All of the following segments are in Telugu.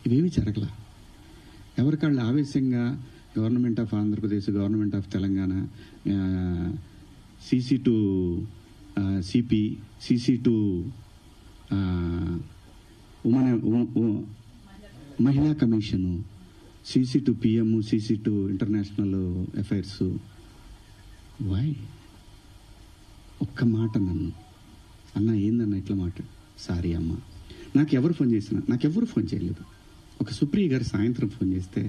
ఇవేవి జరగల. ఎవరికాళ్ళు ఆవేశంగా government of Andhra Pradesh, government of Telangana, CC to CP, CC to మహిళా commission, CC to PM, CC to international affairs. Why? ఒక్క మాట నన్ను అన్న ఏందన్న ఇట్లా మాట, సారీ అమ్మ. నాకెవరు ఫోన్ చేసినా, నాకెవరు ఫోన్ చేయలేదు. ఒక సుప్రియ గారు సాయంత్రం ఫోన్ చేస్తే,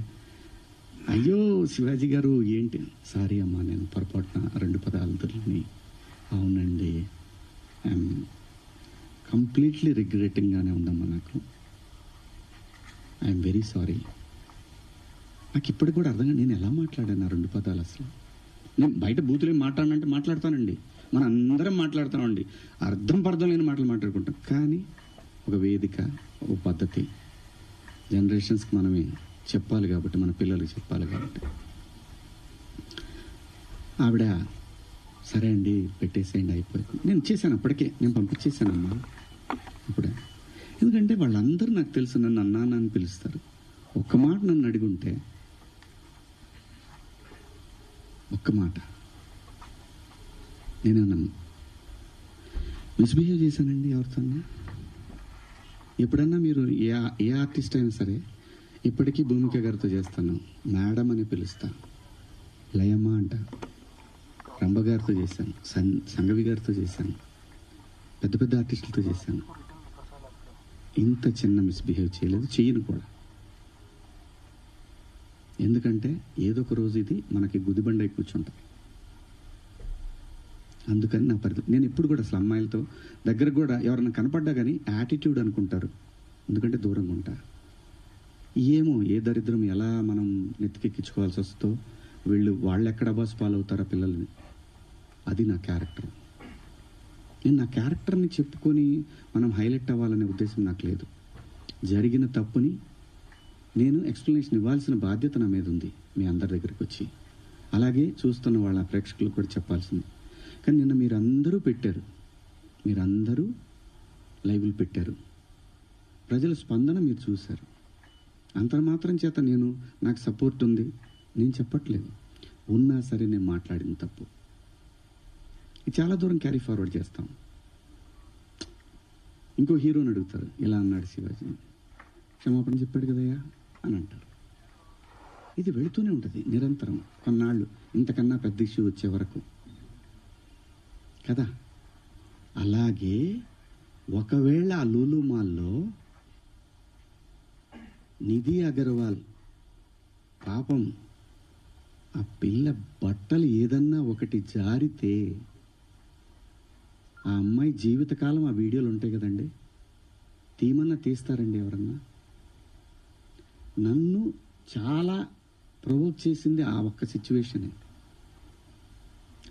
అయ్యో శివాజీ గారు ఏంటి, సారీ అమ్మా నేను పొరపాటున 2 పదాలు దొరికినాయి. అవునండి, ఐఎమ్ కంప్లీట్లీ రిగ్రెటింగ్గానే ఉందమ్మా, నాకు ఐఎమ్ వెరీ సారీ. నాకు ఇప్పటికి కూడా అర్థంగా నేను ఎలా మాట్లాడాను 2 పదాలు. అసలు నేను బయట బూతులేం మాట్లాడానంటే మాట్లాడతానండి, మనం అందరం మాట్లాడుతామండి, అర్థం పర్థం లేని మాటలు మాట్లాడుకుంటాం. కానీ ఒక వేదిక, ఒక పద్ధతి, జనరేషన్స్కి మనమే చెప్పాలి కాబట్టి, మన పిల్లలకి చెప్పాలి కాబట్టి. ఆవిడ సరే అండి పెట్టేసేయండి అయిపోయింది. నేను చేశాను, అప్పటికే నేను పంపించేశానమ్మా అప్పుడే. ఎందుకంటే వాళ్ళందరూ నాకు తెలుసు, నన్ను అన్నాన్న అని పిలుస్తారు. ఒక్క మాట నన్ను అడిగుంటే, ఒక్క మాట నేనేమన్నా మిస్బిహేవ్ చేశానండి ఎవరితోన్నా? ఎప్పుడన్నా మీరు ఏ ఆర్టిస్ట్ అయినా సరే, ఇప్పటికీ భూమిక గారితో చేస్తాను, మేడం అని పిలుస్తా, లయమ్మ అంట. రంభ గారితో చేశాను, సంగవి గారితో చేశాను, పెద్ద పెద్ద ఆర్టిస్టులతో చేశాను. ఇంత చిన్న మిస్బిహేవ్ చేయలేదు, చెయ్యను కూడా. ఎందుకంటే ఏదో ఒక రోజు ఇది మనకి గుదిబండై కూర్చుంటుంది. అందుకని నా పరిధి, నేను ఇప్పుడు కూడా అసలు అమ్మాయిలతో దగ్గర కూడా ఎవరైనా కనపడ్డా కానీ యాటిట్యూడ్ అనుకుంటారు, ఎందుకంటే దూరంగా ఉంటా. ఏమో ఏ దరిద్రం ఎలా మనం నెత్తికెక్కించుకోవాల్సి వస్తుందో, వాళ్ళు ఎక్కడ అబాస్ పాలవుతారా పిల్లల్ని, అది నా క్యారెక్టర్. నేను నా క్యారెక్టర్ని చెప్పుకొని మనం హైలైట్ అవ్వాలనే ఉద్దేశం నాకు లేదు. జరిగిన తప్పుని నేను ఎక్స్ప్లెనేషన్ ఇవ్వాల్సిన బాధ్యత నా మీద ఉంది, మీ అందరి దగ్గరికి వచ్చి. అలాగే చూస్తున్న వాళ్ళ ప్రేక్షకులకు కూడా చెప్పాల్సింది. కానీ నిన్న మీరందరూ పెట్టారు, మీరందరూ లైవ్లు పెట్టారు, ప్రజల స్పందన మీరు చూశారు. అంత మాత్రం చేత నాకు సపోర్ట్ ఉంది నేను చెప్పట్లేదు. ఉన్నా సరే నేను మాట్లాడిన తప్పు ఇది చాలా దూరం క్యారీ ఫార్వర్డ్ చేస్తాం. ఇంకో హీరోని అడుగుతారు, ఇలా అన్నాడు శివాజీ, క్షమాపణ చెప్పాడు కదయ్యా అని అంటారు. ఇది వెళుతూనే ఉంటుంది నిరంతరం, కొన్నాళ్ళు ఇంతకన్నా పెద్ద ఇష్యూ వచ్చే వరకు కదా. అలాగే ఒకవేళ ఆ లూలు మాల్లో నిధి అగర్వాల్ పాపం ఆ పిల్ల బట్టలు ఏదన్నా ఒకటి జారితే ఆ అమ్మాయి జీవితకాలం ఆ వీడియోలు ఉంటాయి కదండి, తీమన్నా తీస్తారండి ఎవరన్నా? నన్ను చాలా ప్రొవోక్ చేసింది ఆ ఒక్క సిచ్యువేషనే.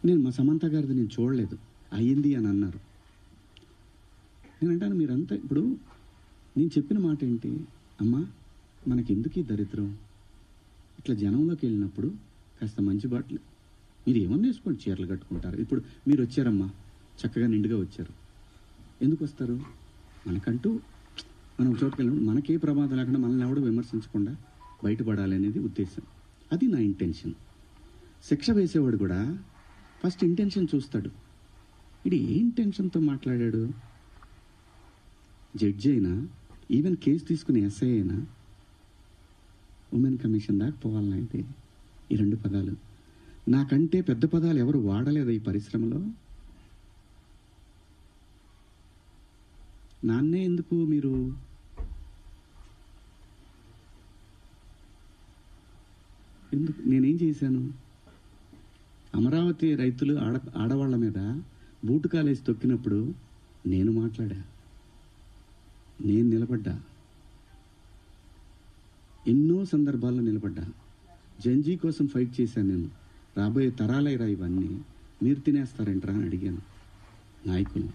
నేను మా సమంత గారిది నేను చూడలేదు, అయ్యింది అని అన్నారు. నేను అంటాను, మీరంతా ఇప్పుడు నేను చెప్పిన మాట ఏంటి, అమ్మా మనకెందుకు ఈ దరిద్రం, ఇట్లా జనంలోకి వెళ్ళినప్పుడు కాస్త మంచి బట్టలు మీరు ఏమన్నా వేసుకోండి, చీరలు కట్టుకుంటారు. ఇప్పుడు మీరు వచ్చారమ్మా, చక్కగా నిండుగా వచ్చారు, ఎందుకు వస్తారు? మనకంటూ మనం చోటుకి వెళ్ళినప్పుడు మనకే ప్రమాదం లేకుండా మనల్ని ఎవడో విమర్శించకుండా బయటపడాలి అనేది ఉద్దేశం. అది నా ఇంటెన్షన్. శిక్ష వేసేవాడు కూడా ఫస్ట్ ఇంటెన్షన్ చూస్తాడు, ఇది ఏ ఇంటెన్షన్తో మాట్లాడాడు. జడ్జి అయినా, ఈవెన్ కేసు తీసుకునే ఎస్ఐ అయినా ఉమెన్ కమిషన్ దాకా పోవాలన్నా అయితే ఈ 2 పదాలు నాకంటే పెద్ద పదాలు ఎవరు వాడలేదు ఈ పరిశ్రమలో. నాన్నే ఎందుకు మీరు ఎందుకు నేనేం చేశాను? అమరావతి రైతులు ఆడవాళ్ల మీద బూటు కాలేసి తొక్కినప్పుడు నేను మాట్లాడా, నేను నిలబడ్డా, ఎన్నో సందర్భాల్లో నిలబడ్డా. జంజీ కోసం ఫైట్ చేశాను నేను. రాబోయే తరాలైరా ఇవన్నీ, మీరు తినేస్తారంటరా అని అడిగాను నాయకులు.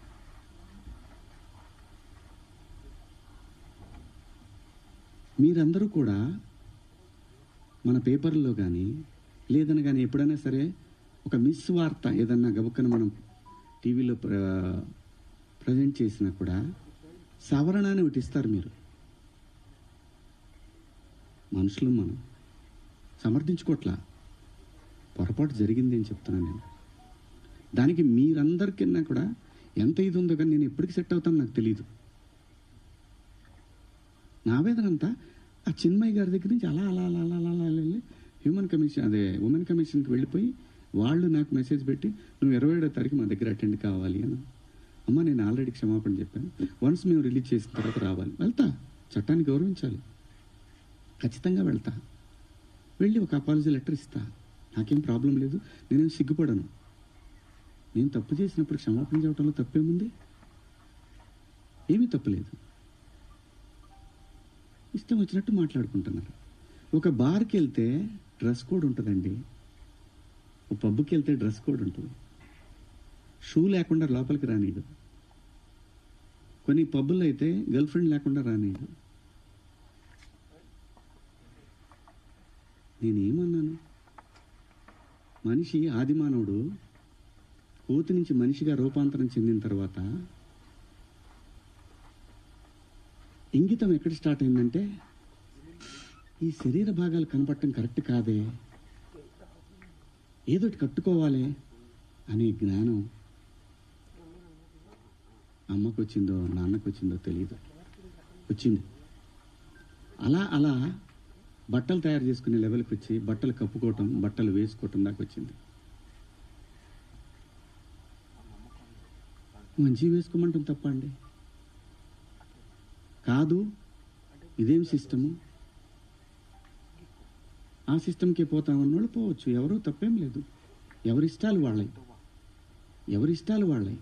మీరందరూ కూడా మన పేపర్లో కానీ లేదని కానీ ఎప్పుడైనా సరే ఒక మిస్ వార్త ఏదన్నా గబుక్కన మనం టీవీలో ప్రజెంట్ చేసినా కూడా సవరణ అని ఒకటి ఇస్తారు. మీరు మనుషులు మనం సమర్థించుకోవట్లా. పొరపాటు జరిగింది అని చెప్తున్నాను నేను. దానికి మీరందరికన్నా కూడా ఎంత ఇది ఉందో కానీ నేను ఎప్పటికి సెట్ అవుతానో నాకు తెలియదు. నా ఆవేదన అంతా ఆ చిన్మయ్య గారి దగ్గర నుంచి అలా అలా అలా అలా అలా అలా వెళ్ళి హ్యూమన్ కమిషన్ ఉమెన్ కమిషన్కి వెళ్ళిపోయి వాళ్ళు నాకు మెసేజ్ పెట్టి నువ్వు 27వ తారీఖు మా దగ్గర అటెండ్ కావాలి అని. అమ్మ నేను ఆల్రెడీ క్షమాపణ చెప్పాను, వన్స్ మేము రిలీజ్ చేసిన తర్వాత రావాలి. వెళ్తా, చట్టాన్ని గౌరవించాలి, ఖచ్చితంగా వెళ్తా. వెళ్ళి ఒక అపాలజీ లెటర్ ఇస్తా, నాకేం ప్రాబ్లం లేదు, నేనేం సిగ్గుపడను. నేను తప్పు చేసినప్పుడు క్షమాపణ చెప్పడంలో తప్పేముంది? ఏమీ తప్పులేదు. ఇష్టం వచ్చినట్టు మాట్లాడుకుంటున్నారు. ఒక బార్కి వెళ్తే డ్రెస్ కోడ్ ఉంటుందండి, ఒక పబ్కి వెళ్తే డ్రెస్ కోడ్ ఉంటుంది. షూ లేకుండా లోపలికి రానీయదు. కొన్ని పబ్బుల్లో అయితే గర్ల్ ఫ్రెండ్ లేకుండా రానీయదు. నేనేమన్నాను? మనిషి ఆదిమానవుడు కోతి నుంచి మనిషిగా రూపాంతరం చెందిన తర్వాత ఇంగితం ఎక్కడ స్టార్ట్ అయిందంటే ఈ శరీర భాగాలు కనపడటం కరెక్ట్ కాదే, ఏదోటి కట్టుకోవాలి అనే జ్ఞానం అమ్మకు వచ్చిందో నాన్నకు వచ్చిందో తెలియదు, వచ్చింది. అలా అలా బట్టలు తయారు చేసుకునే లెవెల్కి వచ్చి బట్టలు కప్పుకోవటం, బట్టలు వేసుకోవటం దాకా వచ్చింది. మంచిగా వేసుకోమంటాం తప్ప అండి? కాదు, ఇదేం సిస్టము, ఆ సిస్టమ్కే పోతామన్న వాళ్ళు పోవచ్చు, ఎవరూ తప్పేం లేదు. ఎవరిష్టాలు వాళ్ళవి, ఎవరిష్టాలు వాళ్ళవి.